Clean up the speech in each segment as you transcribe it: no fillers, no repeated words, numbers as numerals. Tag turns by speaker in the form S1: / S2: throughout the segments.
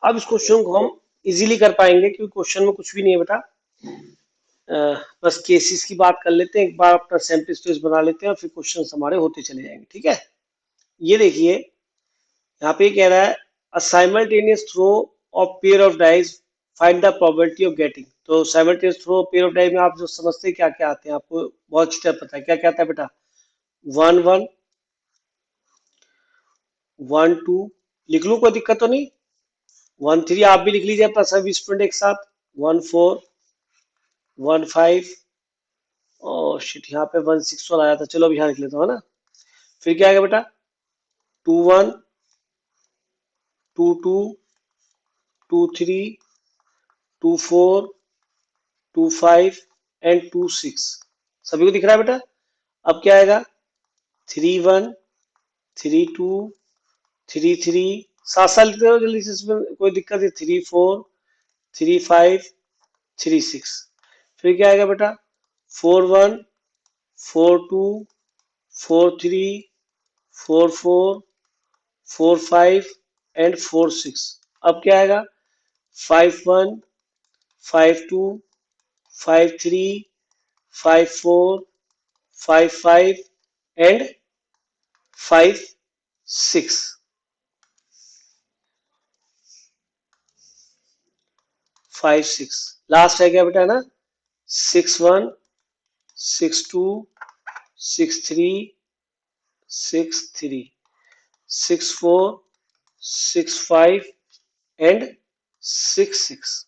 S1: अब इस क्वेश्चन को हम इजीली कर पाएंगे क्योंकि क्वेश्चन में कुछ भी नहीं है बेटा। बस केसेस की बात कर लेते हैं, एक बार अपना सैंपल स्पेस बना लेते हैं और फिर क्वेश्चन हमारे होते चले जाएंगे। ठीक है, ये देखिए यहाँ पे कह रहा है a simultaneous throw of pair of dice find the probability of getting. तो simultaneous throw pair of dice में आप जो समझते हैं क्या क्या आते हैं, आपको बहुत अच्छी तरह पता है क्या क्या आता है बेटा। 1 1 1 2 लिख लूं, कोई दिक्कत तो नहीं। 1 3 आप भी लिख लीजिए अपना सभी स्टूडेंट एक साथ। 1 4 1 5 और शिट यहाँ पे 1 6 वाला आया था, चलो अब यहाँ लिख लेता हूँ ना। फिर क्या आएगा बेटा, 2 1 2 2 2 3 2 4 2 5 एंड 2 6। सभी को दिख रहा है बेटा। अब क्या आएगा, 3 1 3 2 3 3। साथ साथ लिखते हो जल्दी से, इसमें कोई दिक्कत है। 3 4 3 5 3 6। फिर क्या आएगा बेटा, 4 1 4 2 4 3 4 4 4 5 एंड 4 6। अब क्या आएगा, 5 1 5 2 5 3 5 4 5 5 एंड 5 6। 5 6 लास्ट है क्या बेटा ना। 6 1 6 2 6 3 6 3 6 4 6 5 एंड 6 6।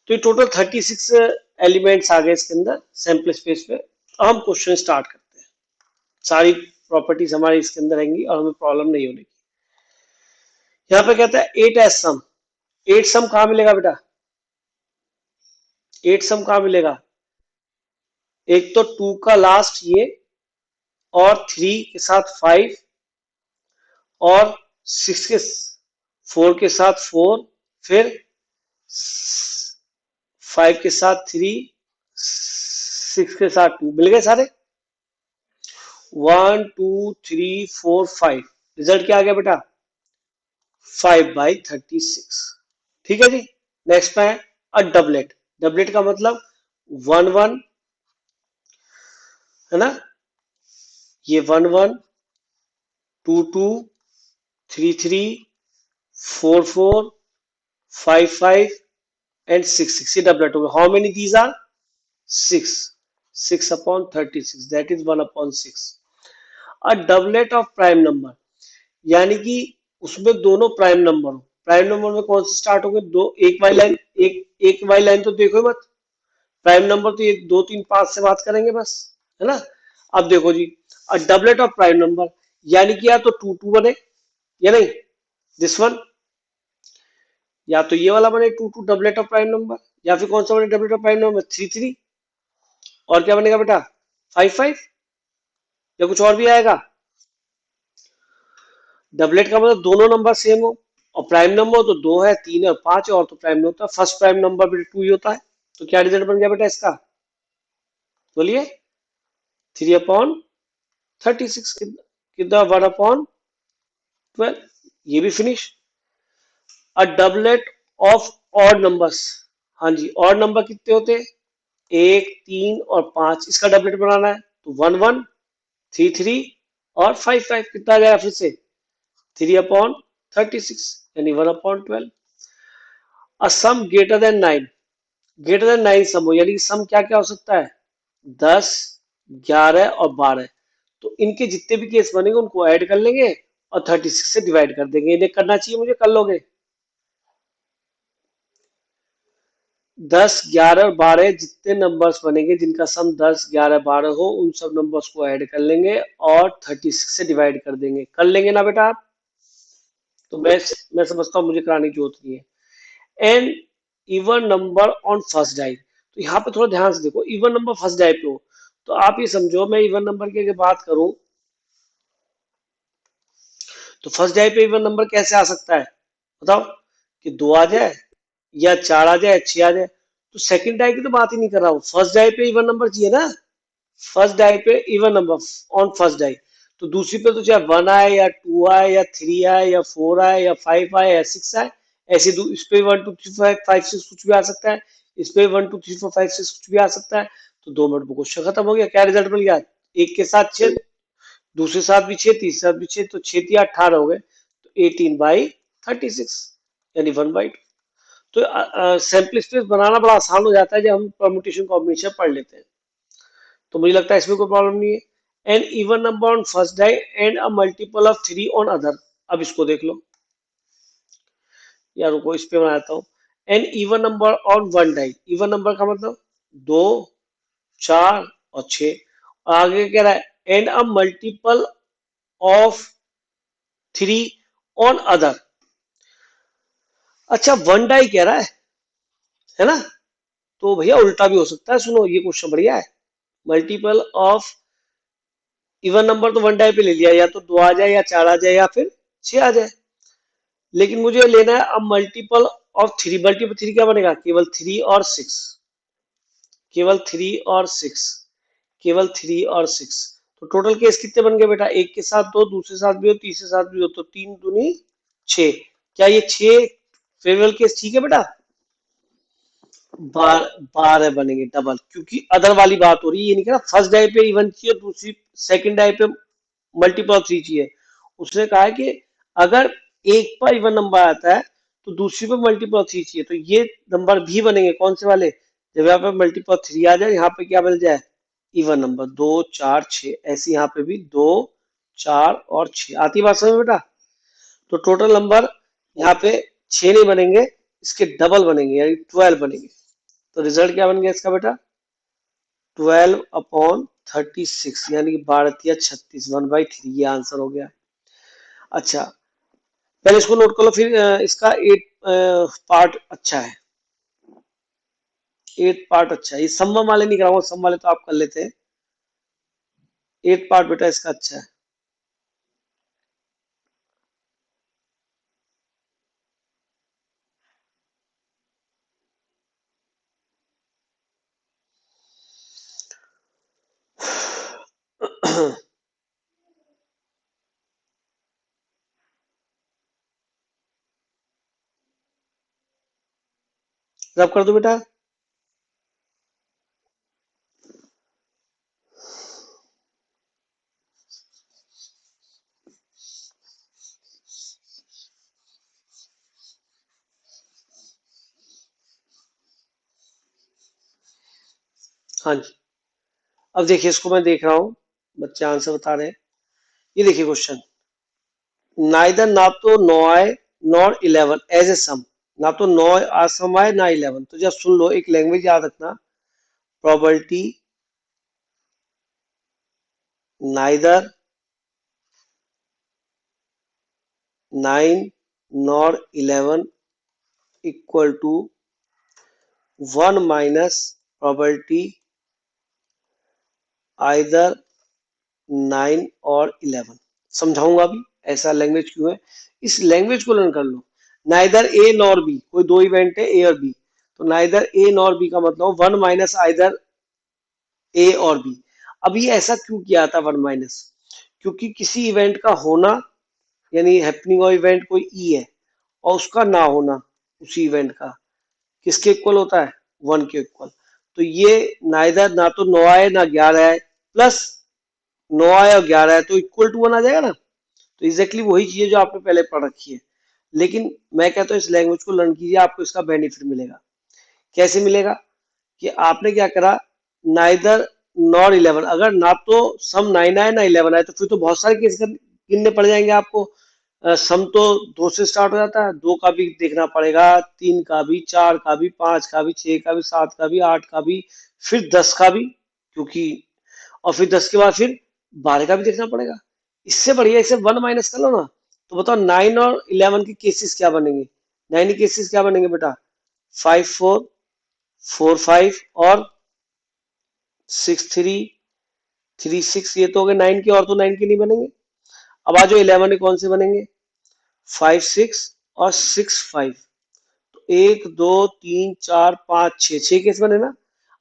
S1: तो ये टोटल 36 एलिमेंट्स आ गए इसके अंदर सैंपल स्पेस पे। अब हम क्वेश्चन स्टार्ट करते हैं। सारी प्रॉपर्टीज हमारी इसके अंदर रहेंगी और हमें प्रॉब्लम नहीं होगी। यहाँ पे कहता है 8 एस सम। 8 सम कहाँ मिलेगा बेटा, 8 सम कहाँ मिलेगा। एक तो 2 का लास्ट ये, और 3 के साथ 5, और 6 के 4 के साथ 4, फिर 5 के साथ 3, 6 के साथ 2, मिल गए सारे। 1 2 3 4 5। रिजल्ट क्या आ गया बेटा, 5/36। ठीक है जी। नेक्स्ट में है अ डबलेट। डबलेट का मतलब 1 1 है ना, ये 1 1 2 2 3 3 4 4 5 5 एंड 6 6। ये डबलेट हो गया। How many these are, 6। 6/36 दैट इज 1/6। A doublet of prime number, यानी कि उसमें दोनों प्राइम नंबर हो। प्राइम नंबर में कौन से स्टार्ट होंगे, दो एक वाली लाइन, एक वाली लाइन तो देखो मत। प्राइम नंबर तो ये 2 3 5 से बात करेंगे बस, है ना। अब देखो जी, a doublet of prime number, यानी कि या तो 2 2 बने या नहीं, दिस वन, या तो ये वाला बने 2 2 डबलेट ऑफ प्राइम नंबर, या फिर कौन सा बने डबलेट ऑफ प्राइम नंबर 3 3, और क्या बनेगा बेटा 5 5, या कुछ और भी आएगा। डबलेट का मतलब दोनों नंबर सेम हो, और प्राइम नंबर तो 2 है, 3 है और 5 है, और तो प्राइम नहीं होता। फर्स्ट प्राइम नंबर भी 2 ही होता है। तो क्या रिजल्ट बन गया बेटा इसका, बोलिए। 3/36 कितना 1/12, ये भी finish. A doublet of odd numbers, हाँ जी, ऑड नंबर कितने होते हैं, 1 3 और 5, इसका डबलेट बनाना है तो 1 1 3 3 और 5 5, कितना आ जाएगा फिर से 3/36 यानी 1/12। A sum greater than 9, greater than 9 sum हो, यानी सम क्या क्या हो सकता है, 10 11 और 12। तो इनके जितने भी केस बनेंगे उनको ऐड कर लेंगे और 36 से डिवाइड कर देंगे। इन्हें करना चाहिए मुझे, कर लोगे। 10 11 और 12 जितने नंबर्स बनेंगे जिनका सम 10 11 12 हो, उन सब नंबर्स को ऐड कर लेंगे और 36 से डिवाइड कर देंगे। कर लेंगे ना बेटा आप। तो मैं समझता हूँ मुझे कराने की जरूरत नहीं है। And even number on first die, तो यहाँ पे थोड़ा ध्यान से देखो, इवन नंबर फर्स्ट डाई पे हो तो आप ये समझो, मैं इवन नंबर की अगर बात करूं तो फर्स्ट डाई पे इवन नंबर कैसे आ सकता है, बताओ। कि 2 आ जाए या 4 आ जाए 6 आ जाए। तो सेकंड डाई की तो बात ही नहीं कर रहा हूँ, फर्स्ट डाई पे इवन नंबर चाहिए ना। फर्स्ट डाई पे even number on first die. तो दूसरी पे तो चाहे 1 आए या 2 आए या 3 आए या 4 आए या 5 आए या 6 आए, ऐसे इस पे 1 2 3 4 5 6 कुछ भी आ सकता है, इस पे 1 2 3 4 5 6 कुछ भी आ सकता है। तो 2 मिनट में क्वेश्चन खत्म हो गया। क्या रिजल्ट मिल गया? एक के साथ 6, दूसरे साथ भी 6, तीसरे साथ भी 6, तो 6 × 3 = 18 हो गए, तो 18/36 यानी 1/2। तो सैंपल स्पेस बनाना बड़ा आसान हो जाता है जब हम परम्यूटेशन कॉम्बिनेशन पढ़ लेते हैं। तो मुझे लगता है इसमें कोई प्रॉब्लम नहीं है। An even number on first die and a multiple of 3 on other. अब इसको देख लो या रुको, इस पे बनाता हूँ। An even number on one die, even number का मतलब 2, 4 और 6। आगे कह रहा है and a multiple of 3 on other. अच्छा, वन डाई कह रहा है ना? तो भैया उल्टा भी हो सकता है। सुनो, ये क्वेश्चन बढ़िया है। मल्टीपल ऑफ इवन नंबर तो वन डाई पे ले लिया, या तो 2 आ जाए, या 4 आ जाए, या फिर 6 आ जाए। लेकिन मुझे लेना है अब मल्टीपल ऑफ 3। मल्टीपल 3 क्या बनेगा? केवल 3 और 6, केवल 3 और 6, केवल 3 और 6। तो टोटल केस कितने बन गए बेटा? एक के साथ 2, दूसरे साथ भी हो, तीसरे साथ भी हो, तो 3 दूनी 6। क्या ये 6 फेवरेबल केस ठीक है बेटा? 12 बनेंगे डबल, क्योंकि अदर वाली बात हो रही है। ये नहीं कह रहा फर्स्ट डाई पे इवन चाहिए, दूसरी सेकंड डाई पे मल्टीपल ऑफ 3 चाहिए। उसने कहा है कि अगर एक पर इवन नंबर आता है तो दूसरी पे मल्टीपल ऑफ 3 चाहिए। तो ये नंबर भी बनेंगे कौन से वाले? जब यहाँ पे मल्टीपल ऑफ 3 आ जाए, यहाँ पे क्या बन जाए? Even number 2, 4, 6। ऐसे यहाँ पे भी 2, 4 और 6 आती बात समझ बेटा? तो टोटल नंबर यहाँ पे 6 नहीं बनेंगे, इसके डबल बनेंगे, यानी 12 बनेंगे। तो रिजल्ट क्या बन गया इसका बेटा? 12/36, यानी कि 12×36, 1/3। ये आंसर हो गया। अच्छा, पहले इसको नोट कर लो, फिर इसका 8 पार्ट अच्छा है। 8 पार्ट अच्छा है। ये सम वाले नहीं कराऊंगा, सम वाले तो आप कर लेते हैं। 8 पार्ट बेटा इसका अच्छा है। रब कर दो बेटा। हाँ जी। अब देखिए, इसको मैं देख रहा हूँ, बच्चे आंसर बता रहे हैं। ये देखिए क्वेश्चन, नाइदर, ना तो 9 आए नॉर 11 एज ए सम। ना तो 9 सम आए, ना 11। तो जब सुन लो, एक लैंग्वेज याद रखना, probability neither 9 nor 11 equal to 1 minus probability either 9 और 11। समझाऊंगा अभी ऐसा लैंग्वेज क्यों है। इस लैंग्वेज को लर्न कर लो। नाइदर ए नॉर बी, कोई दो इवेंट है ए और बी, तो नाइदर ए नॉर बी का मतलब 1 माइनस आइदर ए और बी। अब ये ऐसा क्यों किया था 1 माइनस? क्योंकि किसी इवेंट का होना, यानी हैपनिंग और इवेंट कोई ई है, और उसका ना होना उसी इवेंट का किसके इक्वल होता है? 1 के इक्वल। तो ये नाइदर, ना तो 9 आए ना 11 आए, प्लस 9 आए और 11 आए, तो इक्वल टू 1 आ जाएगा ना। तो एग्जैक्टली वही चीज है जो आपने पहले पढ़ रखी है। लेकिन मैं कहता हूँ इस लैंग्वेज को लर्न कीजिए, आपको इसका बेनिफिट मिलेगा। कैसे मिलेगा? कि आपने क्या करा, नाइदर नॉर 11, अगर ना तो सम 9 आए ना 11 आए, तो फिर तो बहुत सारे केस गिनने पड़ जाएंगे आपको। सम तो 2 से स्टार्ट हो जाता है, 2 का भी देखना पड़ेगा, 3 का भी, 4 का भी, 5 का भी, 6 का भी, 7 का भी, 8 का भी, फिर 10 का भी, क्योंकि और फिर 10 के बाद फिर 12 का भी देखना पड़ेगा। इससे बढ़िया इसे 1 माइनस कर लो ना। तो बताओ 9 और 11 के केसेस क्या बनेंगे? 9 के केसेस क्या बनेंगे बेटा? 5 4, 4 5 और 6 3, 3 6। ये तो हो गए 9 के, और तो 9 के नहीं बनेंगे। अब आ जाओ 11 के कौन से बनेंगे? 5 6 और 6 5। तो 1 2 3 4 5 6, 6 केस बने ना।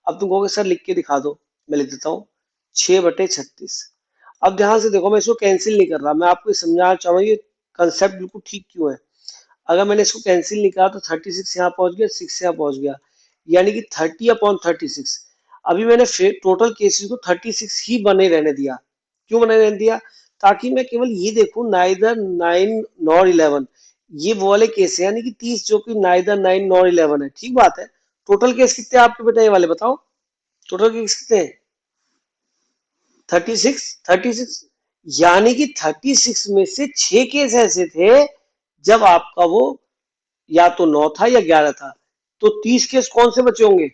S1: अब तुम कहोगे सर लिख के दिखा दो, मैं लिख देता हूँ। 6/36। अब ध्यान से देखो, मैं इसको कैंसिल नहीं कर रहा, मैं आपको समझाना चाहूंगा ये कंसेप्ट बिल्कुल ठीक क्यों है। अगर मैंने इसको कैंसिल नहीं करा तो 36 यहाँ पहुंच गया, 6 यहाँ पहुंच गया, यानी कि 30/36। अभी मैंने फिर टोटल केसेस को 36 ही बने रहने दिया। क्यों बने रहने दिया? ताकि मैं केवल ये देखूं नाइदर 9 नॉर 11, ये वो वाले केस है, यानी कि 30 जो कि नाइदर 9 नॉर 11 है। ठीक बात है। टोटल केस कितने हैं आपके बेटा, ये वाले बताओ, टोटल केस कितने हैं? 36, 36, यानी कि 36 में से 6 केस ऐसे थे जब आपका वो या तो 9 था या 11 था। तो 30 केस कौन से बचे होंगे?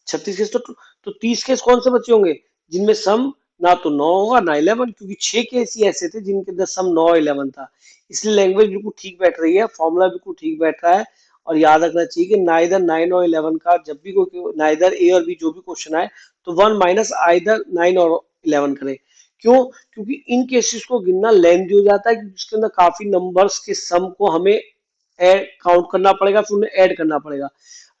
S1: 36 केस तो 30 केस कौन से बचे होंगे जिनमें सम ना तो 9 होगा ना 11, क्योंकि 6 केस ही ऐसे थे जिनके अंदर सम 9 11 था। इसलिए लैंग्वेज बिल्कुल ठीक बैठ रही है, फॉर्मूला बिल्कुल ठीक बैठ रहा है। और याद रखना चाहिए कि नाइदर 9 और 11 का जब भी कोई नाइदर ए और बी जो भी क्वेश्चन आए तो 1 माइनस आइदर 9 और 11 करें। क्यों? क्योंकि इन केसेस को गिनना लेंथी हो जाता है, क्योंकि उसके अंदर काफी नंबर्स के सम को हमें ऐड काउंट करना पड़ेगा, फिर उन्हें ऐड करना पड़ेगा।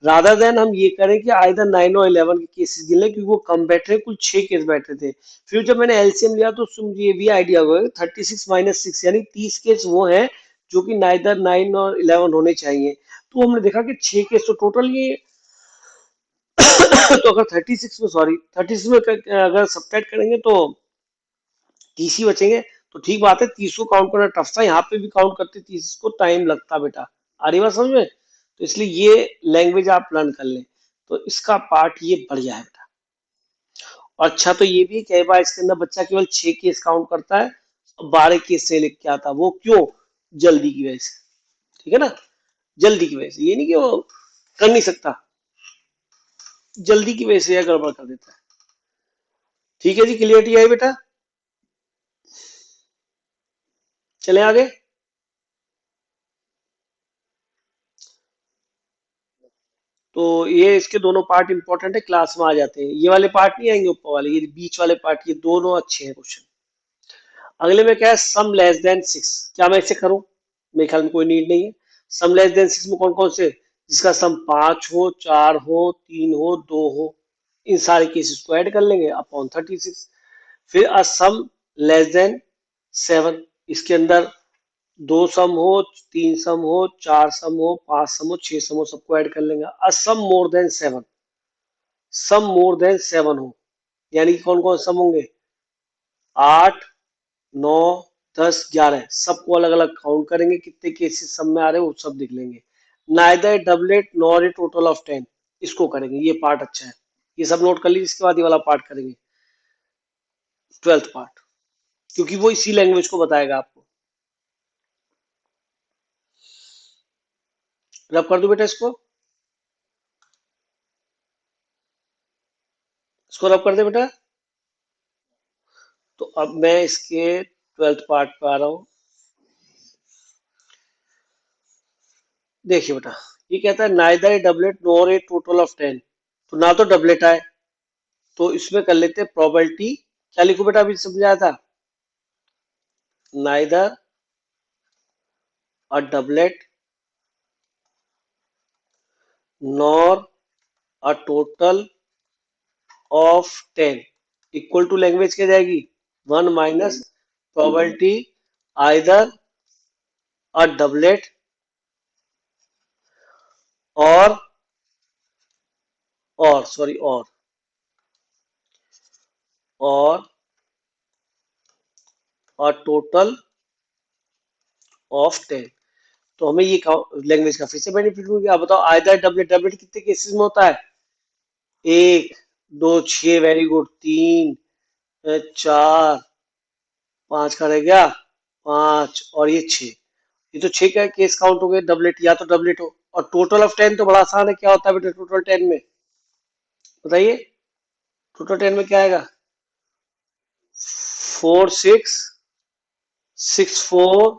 S1: रादर देन हम ये करें कि आइदर 9 और 11 के केसेस गिन लें, क्योंकि वो कम बैठ रहे, कुल 6 केस बैठ रहे थे। फिर जब मैंने एलसीएम लिया तो उससे मुझे ये भी आइडिया हुआ कि 36 - 6 यानी 30 केस वो हैं जो कि नाइदर 9 और 11 होने चाहिए। तो हमने देखा कि 6 केस तो टोटल ये तो अगर 36 में, सॉरी 36 में अगर सब्ट्रैक्ट करेंगे तो 30 ही बचेंगे। तो ठीक बात है, 30 को काउंट करना टफ था, यहाँ पे भी काउंट करते 30 को टाइम लगता बेटा। आ रही बात समझ में? तो इसलिए ये लैंग्वेज आप लर्न कर लें, तो इसका पार्ट ये बढ़िया है बेटा। और अच्छा तो ये भी कई बार इसके अंदर बच्चा केवल 6 केस काउंट करता है और 12 केस से लिख के आता है। वो क्यों? जल्दी की वजह से। ठीक है ना? जल्दी की वजह से, ये नहीं कि वो कर नहीं सकता, जल्दी की वजह से यह गड़बड़ कर देता है। ठीक है जी, क्लियरिटी आई बेटा? चले आगे। तो ये इसके दोनों पार्ट इंपॉर्टेंट है, क्लास में आ जाते हैं। ये वाले पार्ट नहीं आएंगे ऊपर वाले, ये बीच वाले पार्ट, ये दोनों अच्छे हैं क्वेश्चन। अगले में क्या है? Sum less than 6। क्या मैं इसे करूं? मेरे ख्याल में कोई नीड नहीं है। सम लेस देन 6 में कौन कौन से? जिसका सम 5 हो, 4 हो, 3 हो, 2 हो, इन सारे केसेस को ऐड कर लेंगे अपॉन 36। फिर अ सम लेस देन 7, इसके अंदर 2 सम हो, 3 सम हो, 4 सम हो, 5 सम हो, 6 सम हो, सबको ऐड कर लेंगे। अ सम मोर देन 7, सम मोर देन 7 हो, यानी कि कौन कौन सम होंगे? 8, 9, 10, 11, सबको अलग अलग काउंट करेंगे, कितने केसेस सब में आ रहे हैं वो सब देख लेंगे। Neither doublet nor a total of 10, इसको करेंगे। ये पार्ट अच्छा है, ये सब नोट कर लीजिए। इसके बाद ये वाला पार्ट करेंगे, 12th पार्ट, क्योंकि वो इसी लैंग्वेज को बताएगा आपको। रब कर दो बेटा इसको रब कर दे बेटा। तो अब मैं इसके 12th पार्ट पे आ रहा हूँ। देखिए बेटा, ये कहता है neither A doublet nor a total of 10। तो ना तो डबलेट आए, तो इसमें कर लेते हैं प्रोबेबिलिटी। क्या लिखो बेटा, अभी समझाया था? Neither a doublet nor a total of 10 equal to language क्या जाएगी? 1 minus probability either a doublet और सॉरी और टोटल ऑफ 10। तो हमें ये लैंग्वेज का फिर से बेनिफिट हो गया। आप बताओ, आइदर डबलेट, डबलेट कितने केसेस में होता है? 1, 2, 6, वेरी गुड, 3, 4, 5 का रह गया, 5 और ये 6। ये तो 6 का केस काउंट हो गए डबलेट, या तो डबलेट हो। और टोटल ऑफ 10 तो बड़ा आसान है, क्या होता है बेटा टोटल 10 में? बताइए, टोटल 10 में क्या आएगा? 4, 6, 6, 4,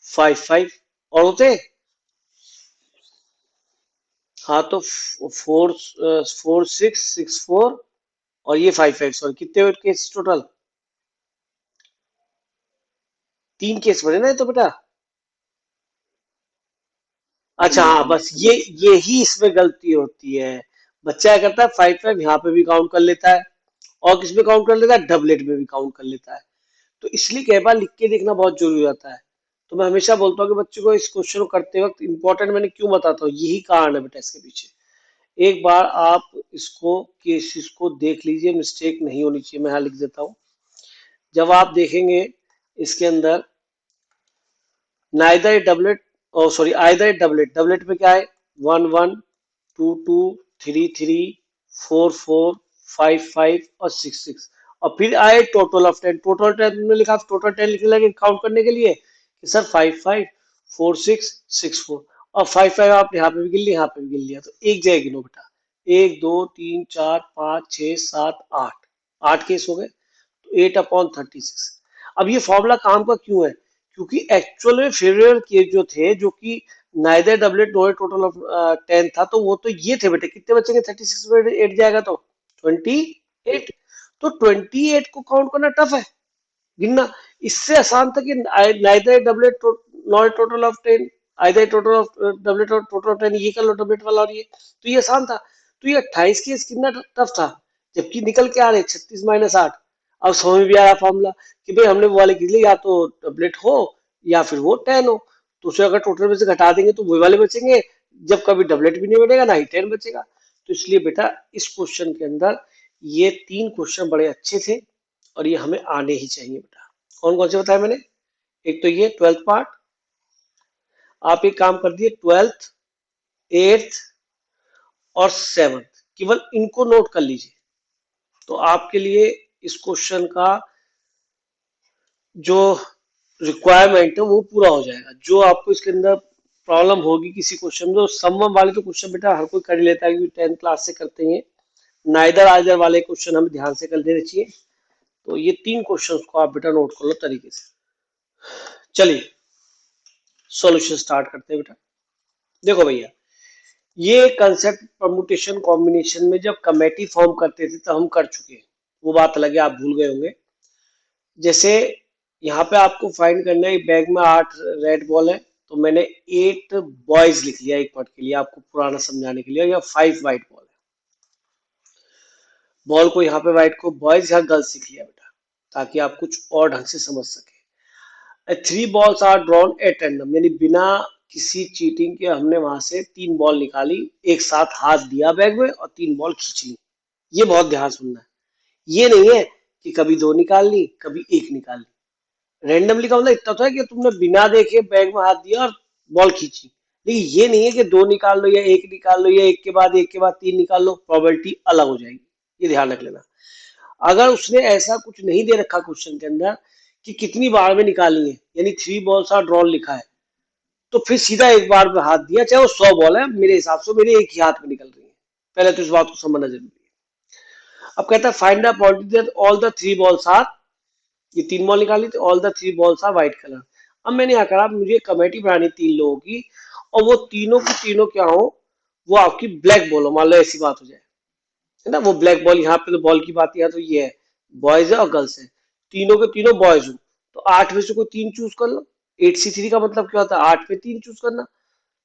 S1: 5, 5 और होते। हाँ तो 4, 4, 6, 6, 4 और ये 5, 5, सॉरी कितने केस टोटल? 3 केस बने ना ये तो बेटा। अच्छा हाँ, बस यही इसमें गलती होती है। बच्चा क्या करता है, 5, 5 यहाँ पे भी काउंट कर लेता है और किस में काउंट कर लेता है? डबलेट में भी काउंट कर लेता है। तो इसलिए कई बार लिख के देखना बहुत जरूरी हो जाता है। तो मैं हमेशा बोलता हूँ कि बच्चों को इस क्वेश्चन को करते वक्त इंपॉर्टेंट मैंने क्यों बताता हूँ, यही कारण है बेटा इसके पीछे। एक बार आप इसको केस को देख लीजिए, मिस्टेक नहीं होनी चाहिए। मैं यहाँ लिख देता हूँ। जब आप देखेंगे इसके अंदर नाइदर डबलेट, ओ सॉरी आइदर डबलेट, डबलेट में क्या है, 1 1 2 2 3 3 4 4 5 5 और 6 6। और फिर आए टोटल ऑफ 10, टोटल 10 में लिखा, टोटल 10 लिखने लगे काउंट करने के लिए कि सर 5 5 4 6 6 4, और 5 5 आपने यहाँ पे भी गिन लिया, यहाँ पे भी गिन लिया, तो एक जगह गिनो बेटा। 1 2 3 4 5 6 7 8, 8 केस हो गए, तो 8/36। अब ये फॉर्मूला काम का क्यों है, क्योंकि एक्चुअल में फेवरेबल केस जो थे, जो कि neither doublet NOR total of 10 था, तो वो तो ये थे बेटे। कितने बचेंगे, 36 में 8 जाएगा तो 28। तो 28 को काउंट करना टफ है, गिनना। इससे आसान था कि neither doublet not total of 10, either total of doublet और टोटल ऑफ 10, ये कर लो डबलेट वाला, और ये तो ये आसान था। तो ये 28 केस कितना टफ था, जबकि निकल के आ रहे 36 - 8। अब समझ में भी आया फॉर्मूला कि भाई हमने वो वाले गिन लिए, या तो डबलेट हो या फिर वो 10 हो, तो उसे अगर टोटल में से घटा देंगे तो वही वाले बचेंगे, जब कभी डबलेट भी नहीं बनेगा ना ही 10 बचेगा। तो इसलिए बेटा इस क्वेश्चन के अंदर ये 3 क्वेश्चन बड़े अच्छे थे, और ये हमें आने ही चाहिए बेटा। कौन कौन से बताया मैंने, एक तो ये 12th पार्ट, आप एक काम कर दिए 12th, 8th और 7th, केवल इनको नोट कर लीजिए, तो आपके लिए इस क्वेश्चन का जो रिक्वायरमेंट है वो पूरा हो जाएगा। जो आपको इसके अंदर प्रॉब्लम होगी किसी क्वेश्चन में, तो सम वाले तो क्वेश्चन बेटा हर कोई कर ही लेता है, क्योंकि 10th क्लास से करते हैं। नाइदर आइदर वाले क्वेश्चन हमें ध्यान से कर लेने चाहिए। तो ये 3 क्वेश्चन को आप बेटा नोट कर लो तरीके से। चलिए सॉल्यूशन स्टार्ट करते हैं बेटा। देखो भैया, ये कंसेप्ट परमुटेशन कॉम्बिनेशन में जब कमेटी फॉर्म करते थे तो हम कर चुके हैं, वो बात अलग है, आप भूल गए होंगे। जैसे यहाँ पे आपको फाइंड करना है, बैग में 8 रेड बॉल है, तो मैंने 8 बॉयज लिख लिया एक पॉट के लिए, आपको पुराना समझाने के लिए, या 5 वाइट बॉल है। बॉल को यहाँ पे वाइट को बॉयज या गर्ल्स लिख लिया बेटा, ताकि आप कुछ और ढंग से समझ सके। 3 balls are drawn at random, यानी बिना किसी चीटिंग के हमने वहां से 3 बॉल निकाली, एक साथ हाथ दिया बैग में और 3 बॉल खींच ली। ये बहुत ध्यान सुनना है, ये नहीं है कि कभी 2 निकाल ली कभी 1 निकाल ली। रैंडमली का मतलब इतना तो है कि तुमने बिना देखे बैग में हाथ दिया और बॉल खींची, लेकिन ये नहीं है कि 2 निकाल लो या 1 निकाल लो, या एक के बाद 3 निकाल लो, प्रोबेबिलिटी अलग हो जाएगी, ये ध्यान रख लेना। अगर उसने ऐसा कुछ नहीं दे रखा क्वेश्चन के अंदर कि कितनी बार में निकाली है, यानी 3 balls आर ड्रॉन लिखा है, तो फिर सीधा एक बार में हाथ दिया, चाहे वो 100 बॉल है, मेरे हिसाब से मेरे एक ही हाथ में निकल रही है। पहले तो इस बात को समझना जरूरी है। अब कहता है find the probability that all the 3 balls are, ये 3 बॉल निकाली तो all the 3 balls are white colour. अब मैंने यहाँ कहा मुझे कमेटी बनानी 3 लोगों की, और वो तीनों की तीनों क्या हो, वो आपकी ब्लैक बॉल हो, मान लो ऐसी बात हो जाए, है ना। वो ब्लैक बॉल, यहाँ पे तो बॉल की बात, यहाँ तो ये है बॉयज है और गर्ल्स है, तीनों के तीनों बॉयज हो, तो 8 में से कोई 3 चूज कर लो। 8C3 का मतलब क्या होता है, 8 में 3 चूज करना।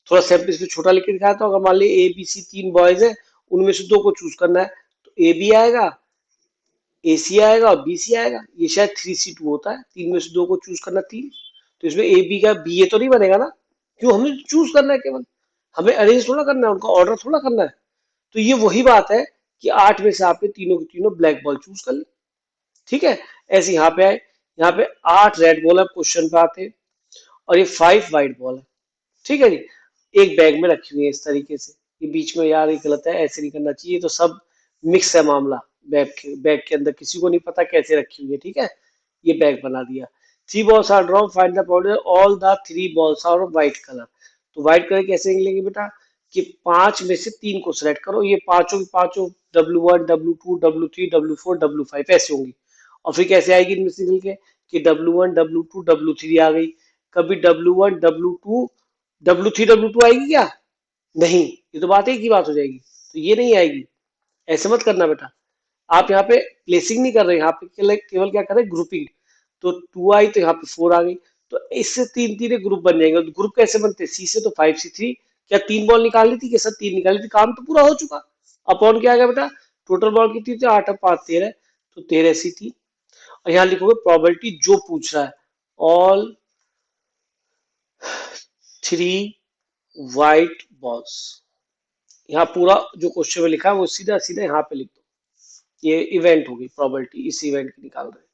S1: थोड़ा सैंपल इसमें छोटा लिख के दिखाया, तो अगर मान ली ABC 3 बॉयज है, उनमें से 2 को चूज करना है, तो AB आएगा, AC आएगा और BC आएगा। ये शायद 3C2 होता है, 3 में से 2 को चूज करना 3, तो इसमें AB का BA तो नहीं बनेगा ना, क्यों, हमें चूज करना है केवल, हमें अरेंज थोड़ा करना है, उनका ऑर्डर थोड़ा करना है। तो ये वही बात है कि 8 में से आपने तीनों की तीनों ब्लैक बॉल चूज कर ली, ठीक है। ऐसे यहाँ पे आए, यहाँ पे 8 रेड बॉल है क्वेश्चन पे आते हैं, और ये 5 वाइट बॉल है, ठीक है जी। एक बैग में रखी हुई है इस तरीके से, ये बीच में यार ये गलत है, ऐसे नहीं करना चाहिए, तो सब मिक्स है मामला। बैग के अंदर किसी को नहीं पता कैसे रखी हुई है, ठीक है। ये बैग बना दिया। 3 balls are drawn, find the powder, all the 3 balls are white colour. तो व्हाइट कलर कैसे निकलेंगे बेटा, कि 5 में से 3 को सिलेक्ट करो, ये पांचों की पांचों W1 W2 W3 W4 W5 ऐसे होंगी। और फिर कैसे आएगी इनमें से निकल के, कि W1 W2 W3 आ गई। कभी W1 W2 W3 W2 आएगी क्या, नहीं, ये तो बात एक ही बात हो जाएगी, तो ये नहीं आएगी। ऐसे मत करना बेटा, आप यहाँ पे प्लेसिंग नहीं कर रहे, यहाँ पे केवल क्या कर रहे हैं, ग्रुपिंग। तो 2 आई तो यहाँ पे 4 आ गई, तो इससे 3 3 ग्रुप बन जाएंगे। तो ग्रुप कैसे बनते हैं, C से तो 5C3, क्या 3 बॉल निकालनी थी, क्या सर 3 निकाली थी, काम तो पूरा हो चुका। अपॉन क्या आ गया बेटा, टोटल बॉल कितनी थी, 8 और 5 13, तो 13C3। और यहाँ लिखोगे प्रोबेबिलिटी जो पूछ रहा है, ऑल 3 वाइट बॉल्स। यहाँ पूरा जो क्वेश्चन में लिखा है वो सीधा सीधा यहाँ पे लिख दो। ये इवेंट होगी, प्रोबेबिलिटी इस इवेंट की निकाल रहे हैं।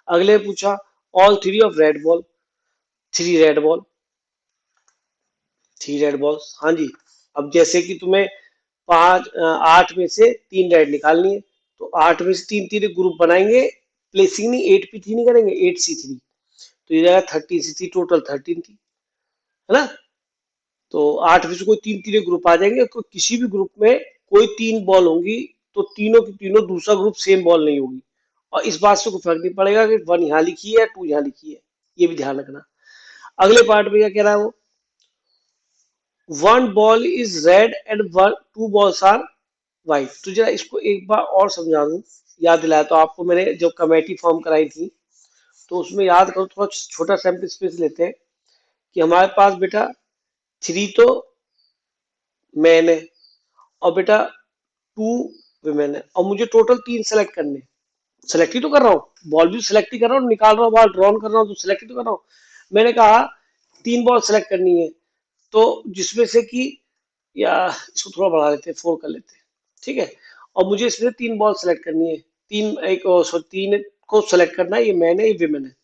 S1: अगले पूछा all three of red ball, three red ball, three red balls. हाँ जी। अब जैसे कि तुम्हें आठ में से तीन रेड निकालनी है, तो आठ में से तीन तीन ग्रुप बनाएंगे, प्लेसिंग नहीं, 8p3 नहीं करेंगे, 8c3, तो ये जाएगा 13c3, टोटल 13 थी, है ना। तो आठ में से कोई तीन तीन ग्रुप आ जाएंगे, कोई किसी भी ग्रुप में कोई तीन बॉल होंगी, तो तीनों की तीनों दूसरा ग्रुप सेम बॉल नहीं होगी। और इस बात से कोई फर्क नहीं पड़ेगा कि वन यहाँ लिखी है, टू यहाँ लिखी है, ये भी ध्यान रखना। अगले पार्ट में क्या कह रहा है वो, one ball is red and one two balls are white. तो जरा इसको एक बार और समझा दूं, याद दिलाया तो आपको मैंने जो कमेटी फॉर्म कराई थी, तो उसमें याद करो, थोड़ा छोटा सैम्पल स्पेस लेते हैं कि हमारे पास बेटा थ्री तो मैन है और बेटा टू विमेन है, और मुझे टोटल तीन सेलेक्ट करने हैं। सेलेक्ट ही तो कर रहा हूँ, बॉल भी सिलेक्ट ही कर रहा हूँ, निकाल रहा हूँ बॉल, ड्रॉन कर रहा हूँ, तो सिलेक्ट ही तो कर रहा हूँ। मैंने कहा तीन बॉल सेलेक्ट करनी है, तो जिसमें से कि, या इसको थोड़ा बढ़ा लेते हैं, फोर कर लेते हैं, ठीक है। और मुझे इसमें तीन बॉल सेलेक्ट करनी है, तीन एक सॉरी तीन को सेलेक्ट करना है, ये मैन है ये विमेन है।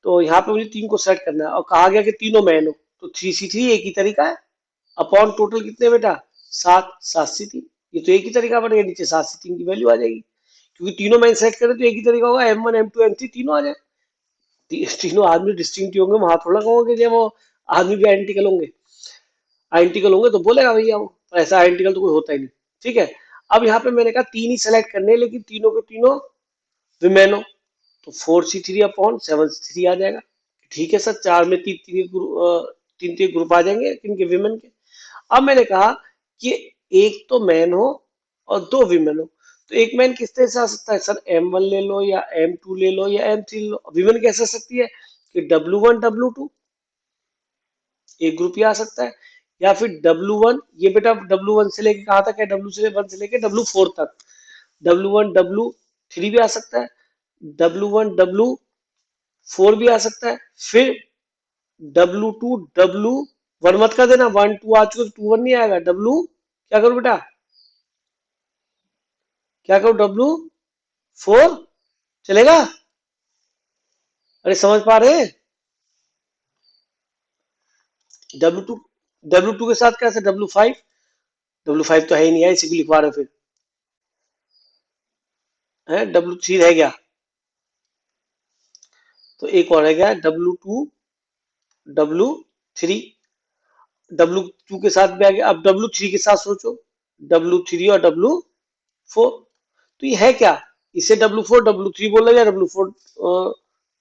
S1: तो यहाँ पे मुझे तीन को सेलेक्ट करना है और कहा गया कि तीनों मैन हो, तो 3c3 एक ही तरीका है। अपॉन टोटल कितने बेटा, सात, 7c3, ये तो एक ही तरीका बनेगा, नीचे 7c3 की वैल्यू आ जाएगी, क्योंकि तीनों मैन सेलेक्ट करें तो एक ही तरीका होगा, M1 M2 M3 तीनों आ जाए। तीनों आदमी डिस्टिंक्ट होंगे, वहां थोड़ा कहोगे कि वो आदमी भी आइडेंटिकल होंगे, आइडेंटिकल होंगे तो बोलेगा भैया वो, पर ऐसा आइडेंटिकल तो कोई होता ही नहीं, ठीक है। अब यहाँ पे मैंने कहा तीन ही सेलेक्ट करने हैं, लेकिन तीनों के तीनों विमेन हो, तो 4c3 अपॉन 7c3 आ जाएगा। ठीक है सर, चार में तीन तीन तीन तीन ग्रुप आ जाएंगे किनके, विमेन के। अब मैंने कहा कि एक तो मैन हो और दो विमेन हो, तो एक मैन किस तरह से आ सकता है सर, M1 ले लो या M2 ले लो या M3 ले लो। विमेन कैसे आ सकती है कि W1 W2, एक ग्रुप ही आ सकता है, या फिर W1, ये बेटा W1 से लेके कहा तक है, W1 से लेके W4 तक, W1 W3 भी आ सकता है, W1 W4 भी आ सकता है, फिर W2 W1 मत कर देना, वन टू आ चुके तो टू वन नहीं आएगा, W क्या करूं बेटा, क्या करूं, W4 चलेगा। अरे समझ पा रहे हैं, W2, W2 के साथ कैसे, W5 तो है ही नहीं है, इसी को लिखवा रहे फिर, है W3 रह गया, तो एक और रह गया W2 W3, W2 के साथ भी आ गया। अब W3 के साथ सोचो, W3 और W4, तो ये है क्या, इसे W4 W3 बोल लो या W4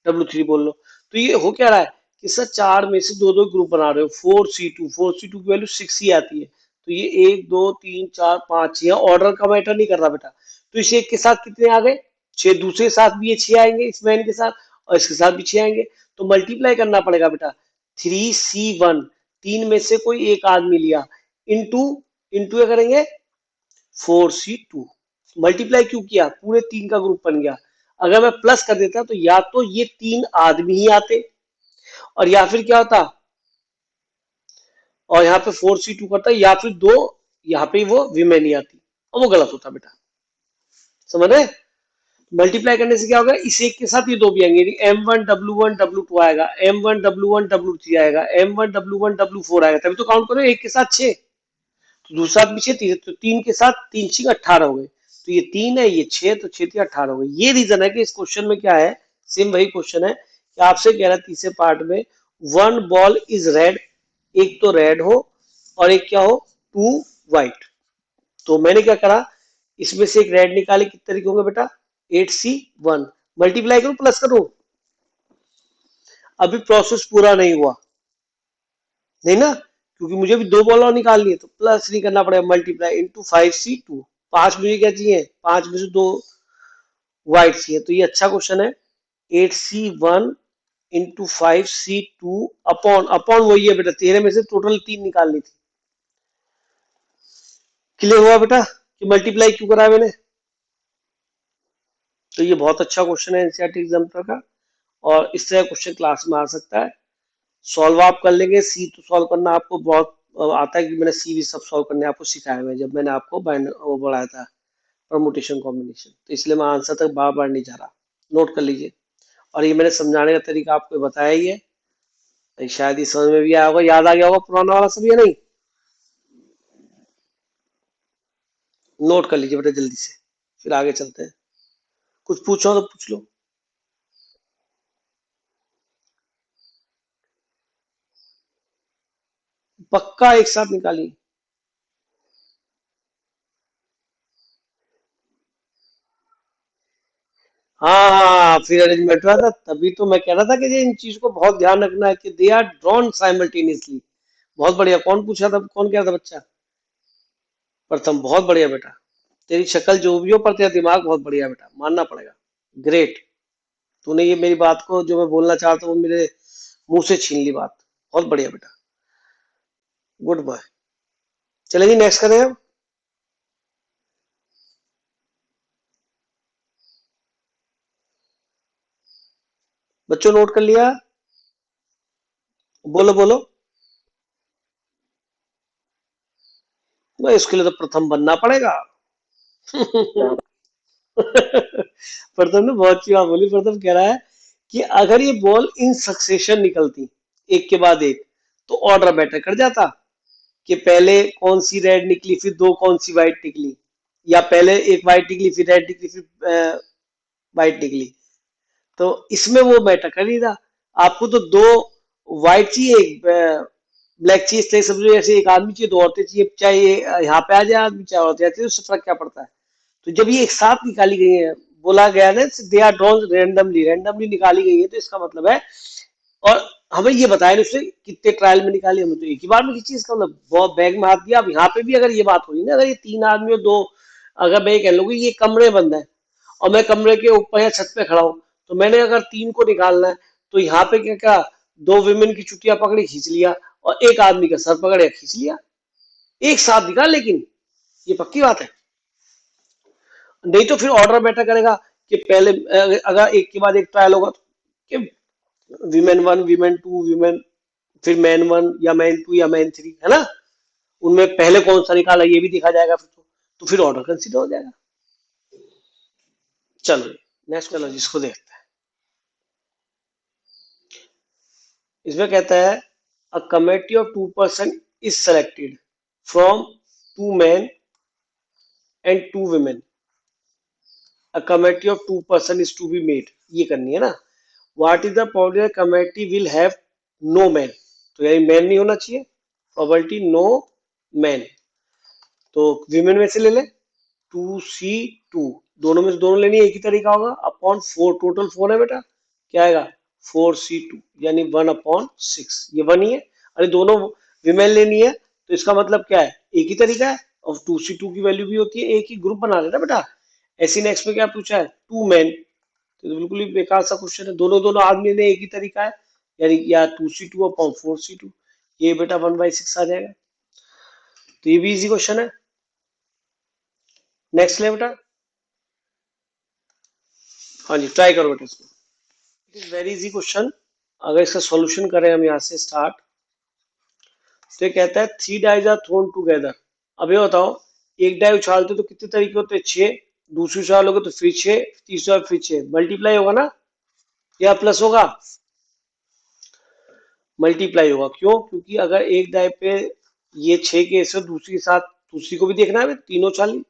S1: W3 बोल लो। तो ये हो क्या रहा है कि सर चार में से दो दो ग्रुप बना रहे हो, 4c2 की वैल्यू 6 ही आती है, तो ये एक दो तीन चार पांच, यहाँ ऑर्डर का मैटर नहीं कर रहा बेटा। तो इसे एक के साथ कितने आ गए, छह, दूसरे के साथ भी ये छह आएंगे इस मैन के साथ, और इसके साथ भी छह आएंगे, तो मल्टीप्लाई करना पड़ेगा बेटा। 3c1, तीन में से कोई एक आदमी लिया, इंटू, इंटू क्या करेंगे, 4c2, मल्टीप्लाई क्यों किया, पूरे तीन का ग्रुप बन गया। अगर मैं प्लस कर देता तो या तो ये तीन आदमी ही आते, और या फिर क्या होता, और यहाँ पे 4c2 करता, या फिर दो यहाँ पे वो विमेन ही आती, और वो गलत होता बेटा, समझ रहे। मल्टीप्लाई करने से क्या होगा, इस एक के साथ ये दो भी आएंगे, M1 W1 W2 आएगा, M1 W1 W3 आएगा, M1 W1 W4 आएगा, तभी तो काउंट करो एक के साथ छह, तो दूसरा पीछे तीन, तो तीन के साथ तीन छह 18 हो गए, तो ये तीन है ये छह, तो छह 18 हो गए। ये रीजन है कि इस क्वेश्चन में क्या है, सेम वही क्वेश्चन है कि आपसे कह रहा है तीसरे पार्ट में, वन बॉल इज रेड, एक तो रेड हो और एक क्या हो, टू व्हाइट। तो मैंने क्या करा, इसमें से एक रेड निकाले, कितने तरीके होंगे बेटा, 8c1, मल्टीप्लाई करूं प्लस करूं, अभी प्रोसेस पूरा नहीं हुआ, नहीं ना, क्योंकि मुझे भी दो बॉल और निकालनी है, तो प्लस नहीं करना पड़ेगा, मल्टीप्लाई इंटू 5c2, पांच मुझे क्या चाहिए, पांच में से दो व्हाइट चाहिए, तो ये अच्छा क्वेश्चन है। 8c1 into 5c2 upon, upon वही है बेटा, 13 में से टोटल तीन निकालनी थी। क्लियर हुआ बेटा कि मल्टीप्लाई क्यों करा मैंने। तो ये बहुत अच्छा क्वेश्चन है एनसीईआरटी एग्जाम का, और इस तरह क्वेश्चन क्लास में आ सकता है। सॉल्व आप कर लेंगे, सी तो सॉल्व करना आपको बहुत आता है, कि मैंने सी भी सब सॉल्व करने आपको सिखाया हुआ है जब मैंने आपको वो बढ़ाया था परमुटेशन कॉम्बिनेशन, तो इसलिए मैं आंसर तक बार बार नहीं जा रहा, नोट कर लीजिए। और ये मैंने समझाने का तरीका आपको बताया ही है, तो शायद ये समझ में भी आया होगा, याद आ गया होगा पुराना वाला सब, या नहीं? नोट कर लीजिए बेटा जल्दी से, फिर आगे चलते हैं। कुछ पूछो तो पूछ लो। पक्का एक साथ निकालिए। हाँ हाँ हाँ, फिर अरेंजमेंट हुआ था, तभी तो मैं कह रहा था कि ये इन चीज को बहुत ध्यान रखना है कि दे आर ड्रॉन साइमल्टेनियसली। बहुत बढ़िया, कौन पूछा था, कौन कह रहा था बच्चा? प्रथम, बहुत बढ़िया बेटा। तेरी शक्ल जो भी हो पर तेरा दिमाग बहुत बढ़िया बेटा, मानना पड़ेगा। ग्रेट। तूने ये मेरी बात को जो मैं बोलना चाहता हूँ, वो मेरे मुंह से छीन ली बात। बहुत बढ़िया बेटा, गुड बॉय। चले जी नेक्स्ट करें अब। बच्चों नोट कर लिया? बोलो बोलो। भाई इसके लिए तो प्रथम बनना पड़ेगा। प्रथम ने बहुत अच्छी बात बोली। प्रथम कह रहा है कि अगर ये बॉल इन सक्सेशन निकलती एक के बाद एक, तो ऑर्डर बेटर कर जाता, कि पहले कौन सी रेड निकली फिर दो कौन सी व्हाइट निकली, या पहले एक व्हाइट निकली फिर रेड निकली फिर व्हाइट निकली। तो इसमें वो मैटर कर नहीं रहा। आपको तो दो व्हाइट चाहिए, एक ब्लैक चाहिए, इसलिए समझो ऐसे एक आदमी चाहिए, दो औरतें चाहिए, चाहे ये यहाँ पे आ जाए आदमी चाहे औरतें आती है, उससे फर्क क्या पड़ता है? तो जब ये एक साथ निकाली गई है, बोला गया ना they are drawn randomly, randomly निकाली गई है, तो इसका मतलब है, और हमें ये बताया नहीं उसने कितने ट्रायल में निकाली, हमें तो एक ही बार में किसी चीज का मतलब बहुत बैग में हाथ दिया। अब यहाँ पे भी अगर ये बात हुई ना, अगर ये तीन आदमी और दो, अगर मैं ये कह लूँ कि ये कमरे बंद है, और मैं कमरे के ऊपर या छत पे खड़ा हूँ, तो मैंने अगर तीन को निकालना है, तो यहाँ पे क्या क्या, दो विमेन की चुटिया पकड़ी खींच लिया, और एक आदमी का सर पकड़े खींच लिया, एक साथ निकाल, लेकिन ये पक्की बात है। नहीं तो फिर ऑर्डर बेटर करेगा, कि पहले अगर एक के बाद एक ट्रायल होगा, तो कि women one, women two, women, फिर मैन वन या मैन टू या मैन थ्री, है ना? उनमें पहले कौन सा निकाला ये भी देखा जाएगा, फिर तो फिर ऑर्डर कंसिडर हो जाएगा। चलो नेक्स्ट, चलो जिसको देखते हैं। इसमें कहता है a committee of two person is selected from two man and two women, a committee of two person is to be made, ये करनी है ना। What is the probability committee will have no man, तो यानी man नहीं होना चाहिए, probability no man. तो विमेन में से ले ले, टू सी टू, दोनों में से दोनों लेनी है, एक ही तरीका होगा, अपॉन फोर, टोटल फोर है बेटा, क्या आएगा, फोर सी टू, यानी वन अपॉन सिक्स, ये वन ही है। अरे दोनों विमेन लेनी है, तो इसका मतलब क्या है, एक ही तरीका है, और टू सी टू की वैल्यू भी होती है, एक ही ग्रुप बना लेना बेटा। ऐसी नेक्स्ट में क्या पूछा है, टू मैन, तो बिल्कुल ही बेकार सा क्वेश्चन है, दोनों दोनों आदमी ने एक ही तरीका है, यानी या two C two upon four C two, ये बेटा वन बाई सिक्स आ जाएगा। तो ये भी इजी क्वेश्चन है। नेक्स्ट ले बेटा। हाँ जी, ट्राई करो बेटा इसको। It is very easy question. अगर इसका सॉल्यूशन करें हम यहाँ से स्टार्ट, तो ये कहता है three dice are thrown together. अब ये बताओ, एक डाई उछालते तो कितने तरीके होते हैं, छह, दूसरी उछालोगे तो फिर छह, तीसरा फिर छह, मल्टीप्लाई होगा ना, या प्लस होगा? मल्टीप्लाई होगा, क्यों? क्योंकि अगर एक डाई पे ये छह के से दूसरी के साथ, दूसरी को भी देखना है, तीनों उछाली,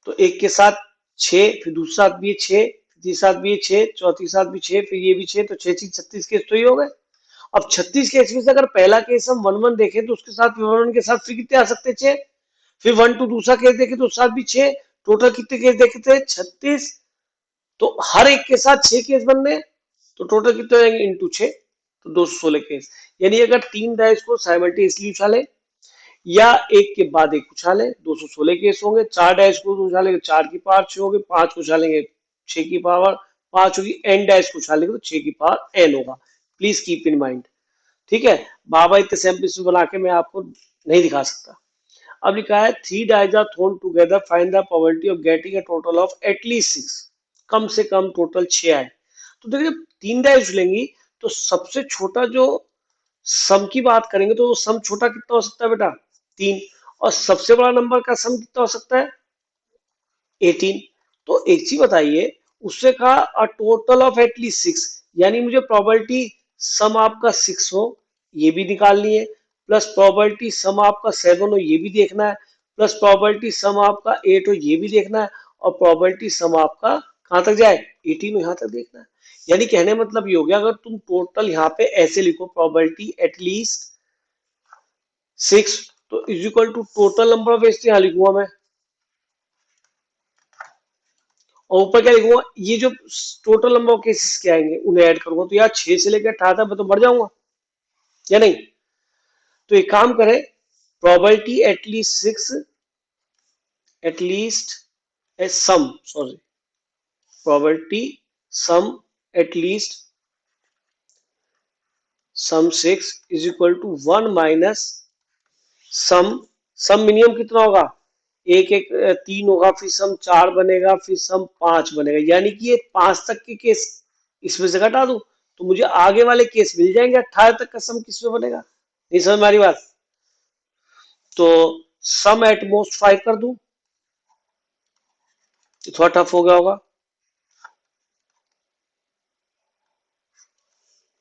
S1: तो एक के साथ छह, फिर दूसरा साथ भी है छह, तीसरा साथ भी है छह, चौथी के साथ भी छह, फिर ये भी छह, तो छह छह 36 केस तो ये हो गए। अब 36 केस में से अगर पहला केस हम वन वन देखें, तो उसके साथ वन वन के साथ फिर कितने आ सकते हैं, छह। फिर वन टू दूसरा केस देखें तो उसके साथ भी छह, टोटल कितने केस देखे थे, 36। तो हर एक के साथ छह केस बन रहे हैं, तो टोटल कितने हो जाएंगे, इंटू छह, तो 216 केस। यानी अगर तीन डाइस को साइमल्टेनियसली उछाले, या एक के बाद एक उछाले, 216 केस होंगे। चार डैश को उछालेंगे, चार की पावर छह होगी, पांच को उछालेंगे, छह की पावर पांच होगी, एन डैश को उछालेंगे तो छह की पावर एन होगा। प्लीज कीप इन माइंड, ठीक है? बाबा इतने सैंपल्स बना के मैं आपको नहीं दिखा सकता। अब लिखा है three dice are thrown together, find the probability of getting a total of at least six, कम से कम टोटल छह आए। तो देखिए, तीन डाइज उछलेंगी, तो सबसे छोटा जो सम की बात करेंगे तो सम छोटा कितना हो सकता है बेटा? 3। और सबसे बड़ा नंबर का सम कितना हो सकता है? 18। तो एक चीज बताइए, उससे कहा अ टोटल ऑफ एटलीस्ट 6, यानी मुझे प्रोबेबिलिटी सम आपका 6 हो ये भी निकालनी है, प्लस प्रोबेबिलिटी सम आपका 7 हो ये भी देखना है, प्लस प्रोबेबिलिटी सम आपका 8 हो ये भी देखना है, और प्रोबेबिलिटी सम आपका कहाँ तक जाए? 18 हो यहाँ तक देखना है। यानी कहने का मतलब ये हो गया, अगर तुम टोटल यहाँ पे ऐसे लिखो प्रोबेबिलिटी एटलीस्ट 6, तो is equal to total number of west यहाँ लिखूंगा मैं, और ऊपर क्या लिखूंगा? ये जो टोटल नंबर ऑफ केसेस के आएंगे उन्हें ऐड करूंगा, तो यार 6 से लेकर 18 तक मैं तो बढ़ जाऊंगा या नहीं? तो एक काम करें, probability at least sum, sorry, probability sum at least sum 6 is equal to 1 minus sum, sum minimum कितना होगा? एक एक 3 होगा, फिर सम 4 बनेगा, फिर सम 5 बनेगा, यानी कि ये 5 तक के केस इसमें से घटा दूं तो मुझे आगे वाले केस मिल जाएंगे। 18 तक का सम किसमें बनेगा? नहीं समझ में आ रही बात? तो सम एट मोस्ट 5 कर दूं, थोड़ा टफ हो गया होगा,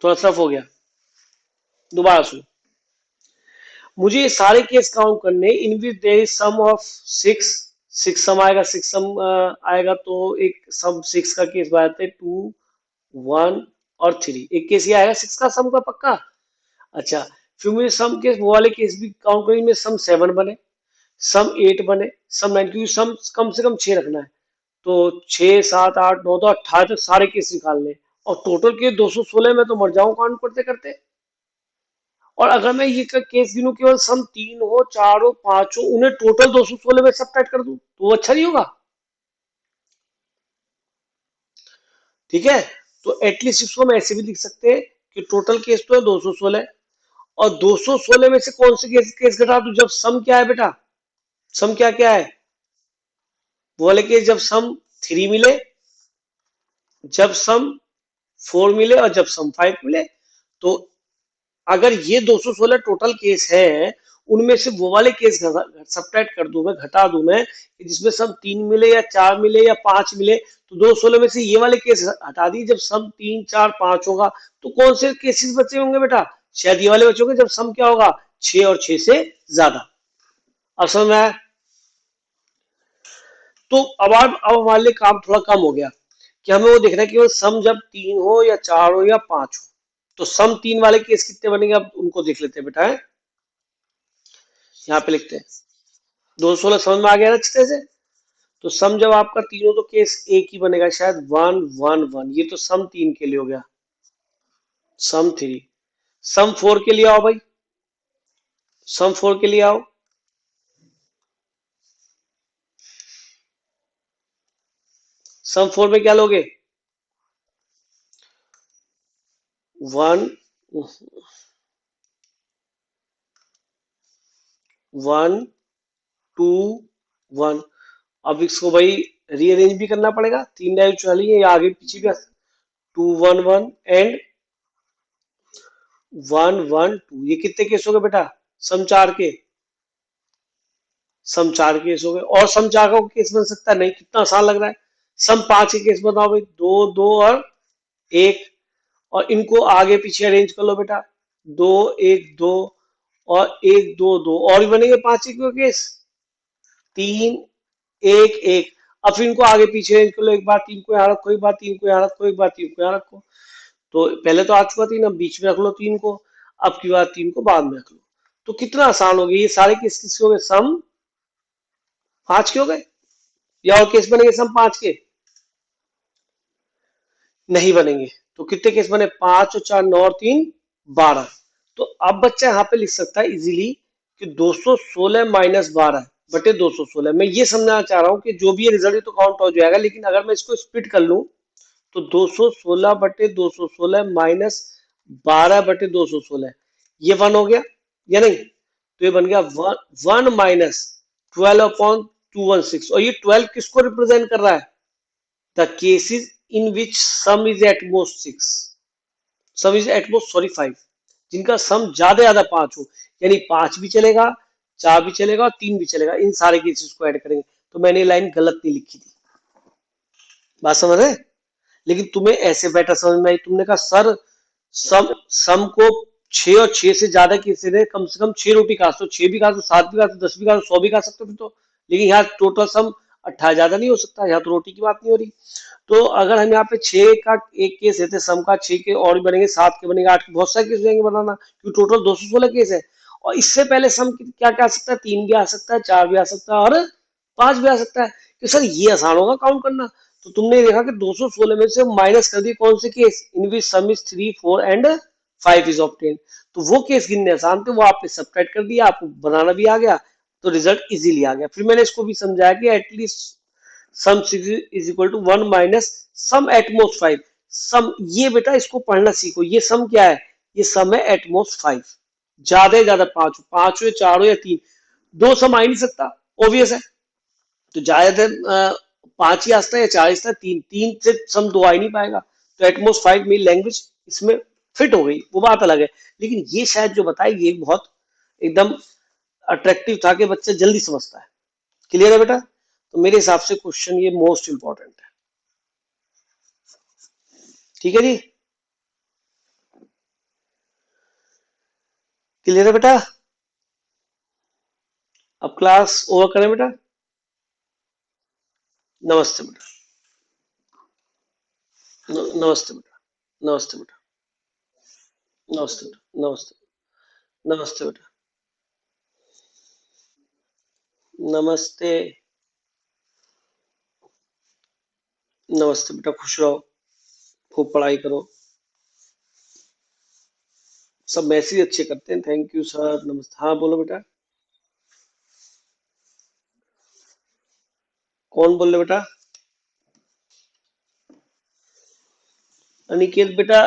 S1: थोड़ा टफ हो गया। दोबारा सुनो, मुझे ये सारे केस काउंट करने, in which there is sum of 6, 6 sum आएगा, 6 सम आएगा, तो एक सम 6 का केस बनाते हैं, 2 1 और 3, एक केस ये आएगा 6 का सम का पक्का। अच्छा, फिर मुझे सम केस वो वाले केस भी काउंट करेंगे, सम 7 बने, सम 8 बने, सम 9, क्योंकि सम कम से कम 6 रखना है, तो 6 7 8 9 तो 18 तक सारे केस निकाल लें, और टोटल केस 216 में तो मर जाऊं काउंट करते करते। और अगर मैं ये केस गिनूं केवल सम 3 हो 4 हो 5 हो, उन्हें टोटल 216 में सब कर दूं तो वो अच्छा नहीं होगा? ठीक है, तो एटलीस्ट इसको हम ऐसे भी लिख सकते हैं कि टोटल केस तो है 216, और 216 में से कौन से केस घटा दूं? जब सम क्या है बेटा? सम क्या क्या है? वो वाले केस जब सम 3 मिले, जब सम 4 मिले, और जब सम 5 मिले। तो अगर ये 216 टोटल केस है, उनमें से वो वाले केस सब्ट्रैक्ट कर दूं मैं, घटा दूं मैं, कि जिसमें सम 3 मिले या 4 मिले या 5 मिले, तो 216 में से ये वाले केस हटा दिए, जब सम 3 4 5 होगा, तो कौन से केसेस बचे होंगे बेटा? शायद ये वाले बचे होंगे जब सम क्या होगा? 6 और 6 से ज्यादा। अब समझ में आया? तो अब हमारे लिए काम थोड़ा कम हो गया, कि हमें वो देखना है कि वो सम जब 3 हो या 4 हो या 5 हो। तो सम 3 वाले केस कितने बनेंगे, अब उनको देख लेते हैं बेटा, है यहाँ पे लिखते हैं। 216 समझ में आ गया ना अच्छे से? तो सम जब आपका 3 हो तो केस एक ही बनेगा शायद, 1 1 1, ये तो सम 3 के लिए हो गया। सम 3, सम 4 के लिए आओ भाई, सम 4 के लिए आओ। सम 4 में क्या लोगे? 1 1 2 1। अब इसको भाई रीअरेंज भी करना पड़ेगा, 3 डायरेक्शन वाली है, या आगे पीछे भी 2 1 1 एंड 1 1 2, ये कितने केस हो गए बेटा? सम 4 के, सम 4 केस हो गए। और सम 4 का केस बन सकता है? नहीं, कितना आसान लग रहा है। सम 5 के केस बताओ भाई, 2 2 और 1, और इनको आगे पीछे अरेंज कर लो बेटा, 2 1 2 और 1 2 2, और भी बनेंगे 5 के केस, 3 1 1। अब फिर इनको आगे पीछे अरेंज कर लो, एक बार 3 को यहाँ रखो, एक बार 3 को यहाँ रखो, एक बार 3 को यहाँ रखो। तो पहले तो आ चुका 3, अब बीच में रख लो 3 को, अब की बार 3 को बाद में रख लो। तो कितना आसान हो गया, ये सारे केस किसके हो गए? सम 5 के हो गए। या और केस बनेंगे सम 5 के? नहीं बनेंगे। तो कितने केस बने? 5 और 4 9 और 3 12। तो अब बच्चा यहाँ पे लिख सकता है इजीली कि 216 माइनस 12 बटे 216। मैं ये समझना चाह रहा हूँ कि जो भी ये रिजल्ट तो काउंट हो जाएगा, लेकिन अगर मैं इसको स्प्लिट कर लूं तो 216 बटे 216 माइनस 12 बटे 216, ये 1 हो गया या नहीं? तो ये बन गया 1 माइनस 12 अपॉन 216, और ये 12 किसको रिप्रेजेंट कर रहा है? The cases in which sum is at most 6। Sum is at most sorry 5, जिनका सम ज्यादा 5 हो, यानी 5 भी चलेगा, 4 भी चलेगा और 3 भी चलेगा, इन सारे केसेस को ऐड करेंगे। तो मैंने लाइन गलत नहीं लिखी थी, बात समझ रहे? लेकिन तुम्हें ऐसे बेटर समझ में आई, तुमने कहा सर सम को 6 और 6 से ज्यादा केसेस है, कम से कम 6 रोटी खा सकते हो, 6 भी खा सकते हो, 7 भी खा सकते हो, 10 भी खा सकते हो, 100 भी खा सकते हो फिर तो। लेकिन यहाँ टोटल सम 18 ज्यादा नहीं हो सकता, यहाँ तो रोटी की बात नहीं हो रही। तो अगर हम यहाँ पे 6 का एक केस लेते हैं, सम का 6 के और भी बनेंगे, 7 के बनेंगे, 8 के, बहुत सारे केस हो जाएंगे बनाना, क्योंकि टोटल 216 केस है। और इससे पहले सम क्या क्या आ सकता है, 3 भी आ सकता है, 4 भी आ सकता है और 5 भी आ सकता है। कि सर ये आसान होगा काउंट करना। तो तुमने देखा कि 216 में से माइनस कर दिए कौन से case, in which sum is 3 4 and 5 is obtain. तो वो केस गिनने आसान थे, वो आपने सब्ट्रैक्ट कर दिया, आपको बनाना भी आ गया, तो रिजल्ट इजीली आ गया। फिर मैंने इसको भी समझाया कि at least sum is equal to 1 minus sum at most 5। Sum, ये बेटा इसको पढ़ना सीखो, ये सम क्या है, ये सम है एटमोस्ट 5। ज्यादा 5, 5 हो या 4 हो या 3, दो सम आ ही नहीं सकता, ऑब्वियस है। तो ज्यादातर 5 ही आ सकता है या 4 ही सकता है, 3 3 से सम दो आ ही नहीं पाएगा। तो एटमोस्ट 5 मेरी लैंग्वेज इसमें फिट हो गई, वो बात अलग है। लेकिन ये शायद जो बताई ये बहुत एकदम अट्रैक्टिव था कि बच्चा जल्दी समझता है। क्लियर है बेटा? तो मेरे हिसाब से क्वेश्चन ये मोस्ट इंपॉर्टेंट है। ठीक है जी, क्लियर है बेटा? अब क्लास ओवर करें बेटा? नमस्ते बेटा। नमस्ते बेटा। नमस्ते बेटा। नमस्ते बेटा। नमस्ते। नमस्ते बेटा। नमस्ते। नमस्ते बेटा, खुश रहो, खूब पढ़ाई करो। सब मैसेज अच्छे करते हैं, थैंक यू सर, नमस्ते। हाँ बोलो बेटा। कौन बोल रहे बेटा? अनिकेत बेटा,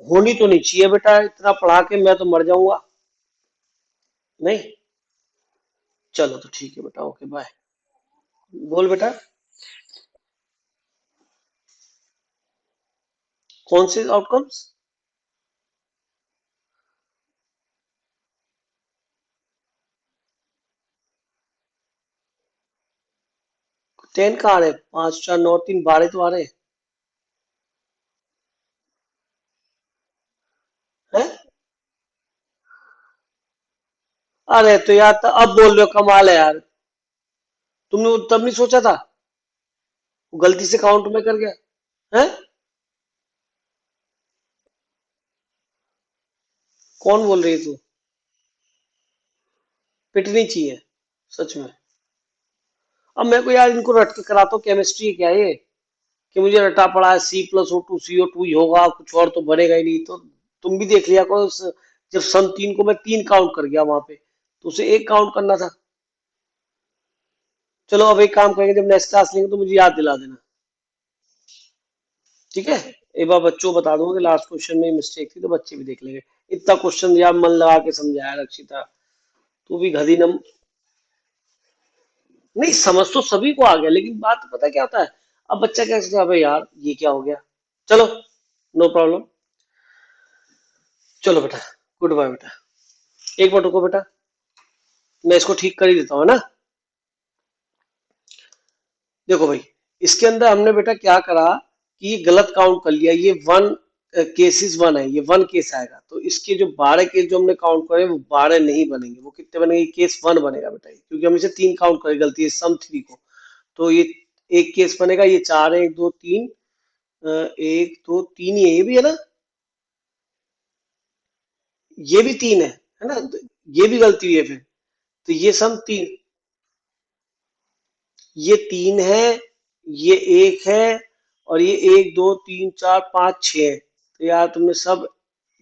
S1: होनी तो नहीं चाहिए बेटा, इतना पढ़ा के मैं तो मर जाऊंगा। नहीं, चलो तो ठीक है बेटा, ओके बाय। बोल बेटा। कौन से आउटकम्स? 10 कहाँ आ रहे? 5 4 9 3 12 तो आ रहे हैं। अरे तो यार, तो अब बोल रहे हो, कमाल है यार। तुमने वो तब नहीं सोचा था? वो गलती से काउंट में कर गया है। कौन बोल रही है तू? पिटनी चाहिए, सच में। अब मैं को यार इनको रट के कराता हूँ, केमिस्ट्री क्या है ये, कि मुझे रटा पड़ा है C+O2 CO2 ही होगा, कुछ और तो बनेगा ही नहीं। तो तुम भी देख लिया करो, जब सन 3 को मैं 3 काउंट कर गया वहां पे, तो उसे एक काउंट करना था। चलो अब एक काम करेंगे, जब नेक्स्ट क्लास लेंगे तो मुझे याद दिला देना। ठीक है, एक बार बच्चों को बता दूंगा कि लास्ट क्वेश्चन में मिस्टेक थी, तो बच्चे भी देख लेंगे। इतना क्वेश्चन यार मन लगा के समझाया रक्षिता, तू भी गधी नम। नहीं, समझ तो सभी को आ गया, लेकिन बात तो पता क्या होता है, अब बच्चा क्या सोचता है, अबे यार ये क्या हो गया। चलो, नो प्रॉब्लम। चलो बेटा, गुड बाय बेटा। एक मिनट रुको बेटा, मैं इसको ठीक कर ही देता हूँ ना। देखो भाई, इसके अंदर हमने बेटा क्या करा कि ये गलत काउंट कर लिया, ये वन केसेस वन है, ये वन केस आएगा, तो इसके जो 12 केस जो हमने काउंट करे वो 12 नहीं बनेंगे, वो कितने बनेंगे, केस वन बनेगा बेटा ये, क्योंकि हम इसे 3 काउंट करे, गलती है सम 3 को। तो ये एक केस बनेगा, ये 4 है, 1 2 3, 1 2 3 ही है, ये भी है ना, ये भी 3 है ना, तो ये भी गलती हुई है फिर। तो ये सम 3, ये 3 है, ये 1 है, और ये 1 2 3 4 5 6 है। तो यार तुमने सब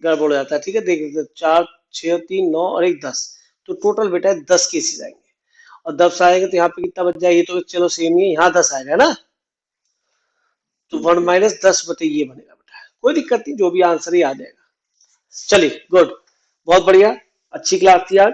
S1: गड़बड़ हो जाता है। ठीक है, देख लेते हैं। 4 6 3 9 और 1 10, तो टोटल बेटा 10 केसेस आएंगे। और 10 आएंगे तो यहाँ पे कितना बच जाएगा, ये तो चलो सेम ही है, यहाँ 10 आएगा ना। तो 1 माइनस 10 बटे ये बनेगा बेटा, कोई दिक्कत नहीं, जो भी आंसर ही आ जाएगा। चलिए गुड, बहुत बढ़िया, अच्छी क्लास थी आज।